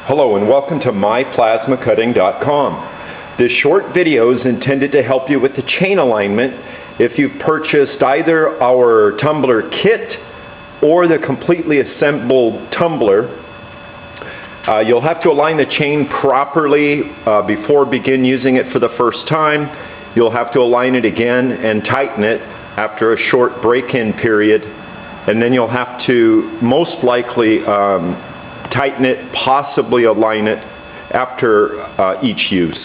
Hello and welcome to myplasmacutting.com. This short video is intended to help you with the chain alignment if you've purchased either our Tumbler kit or the completely assembled Tumbler. You'll have to align the chain properly before begin using it for the first time. You'll have to align it again and tighten it after a short break-in period, and then you'll have to most likely tighten it, possibly align it after each use.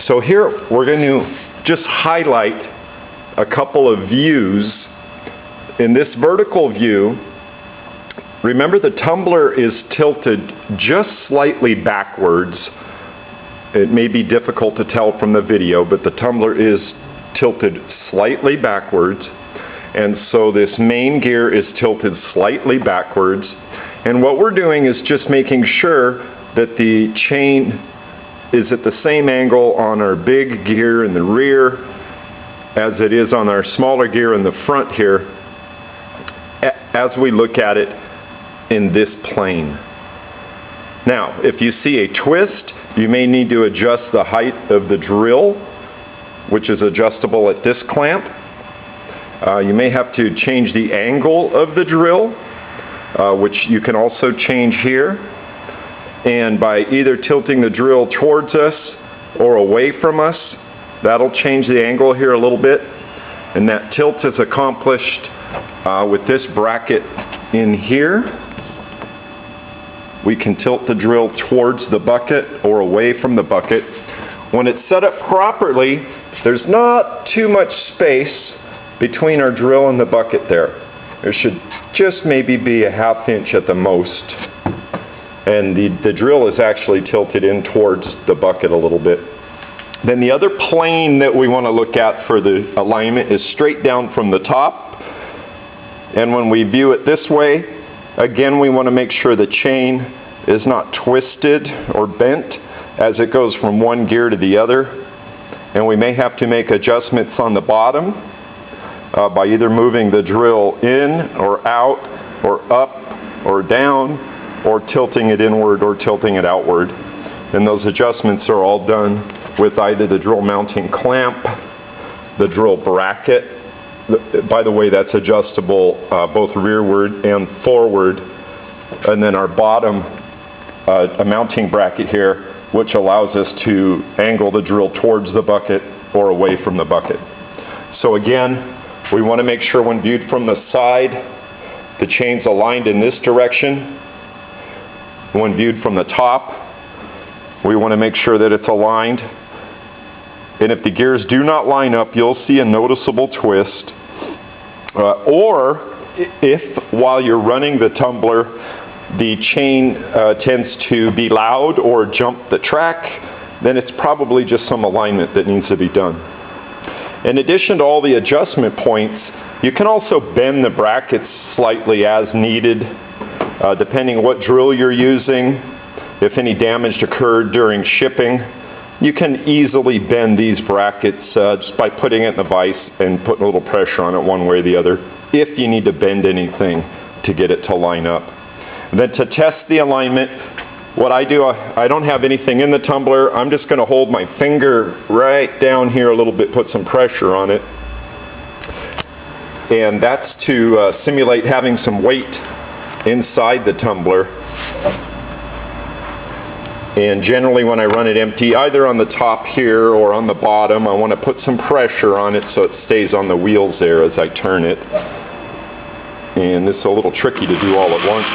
So here we're going to just highlight a couple of views. In this vertical view, remember the tumbler is tilted just slightly backwards. It may be difficult to tell from the video, but the tumbler is tilted slightly backwards, and so this main gear is tilted slightly backwards. And what we're doing is just making sure that the chain is at the same angle on our big gear in the rear as it is on our smaller gear in the front here as we look at it in this plane. Now, if you see a twist, you may need to adjust the height of the drill, which is adjustable at this clamp. You may have to change the angle of the drill, which you can also change here. And by either tilting the drill towards us or away from us, that'll change the angle here a little bit. And that tilt is accomplished with this bracket in here. We can tilt the drill towards the bucket or away from the bucket. When it's set up properly, there's not too much space between our drill and the bucket there. There should just maybe be a ½ inch at the most. And the drill is actually tilted in towards the bucket a little bit. Then the other plane that we want to look at for the alignment is straight down from the top. And when we view it this way, again, we want to make sure the chain is not twisted or bent as it goes from one gear to the other. And we may have to make adjustments on the bottom by either moving the drill in or out or up or down or tilting it inward or tilting it outward. And those adjustments are all done with either the drill mounting clamp, the drill bracket. By the way, that's adjustable both rearward and forward. And then our bottom a mounting bracket here, which allows us to angle the drill towards the bucket or away from the bucket. So again, we want to make sure when viewed from the side, the chain's aligned in this direction. When viewed from the top, we want to make sure that it's aligned. And if the gears do not line up, you'll see a noticeable twist. Or if while you're running the tumbler, the chain tends to be loud or jump the track, then it's probably just some alignment that needs to be done. In addition to all the adjustment points, you can also bend the brackets slightly as needed, depending what drill you're using. If any damage occurred during shipping, you can easily bend these brackets just by putting it in the vise and putting a little pressure on it one way or the other, if you need to bend anything to get it to line up. And then to test the alignment, what I do, I don't have anything in the tumbler. I'm just going to hold my finger right down here a little bit, put some pressure on it. And that's to simulate having some weight inside the tumbler. And generally when I run it empty, either on the top here or on the bottom, I want to put some pressure on it so it stays on the wheels there as I turn it. And this is a little tricky to do all at once.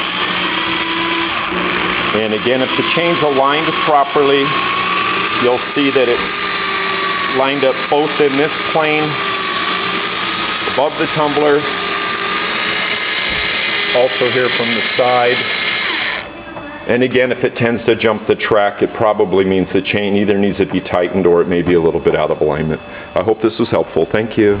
And again, if the chain's aligned properly, you'll see that it's lined up both in this plane, above the tumbler, also here from the side. And again, if it tends to jump the track, it probably means the chain either needs to be tightened or it may be a little bit out of alignment. I hope this was helpful. Thank you.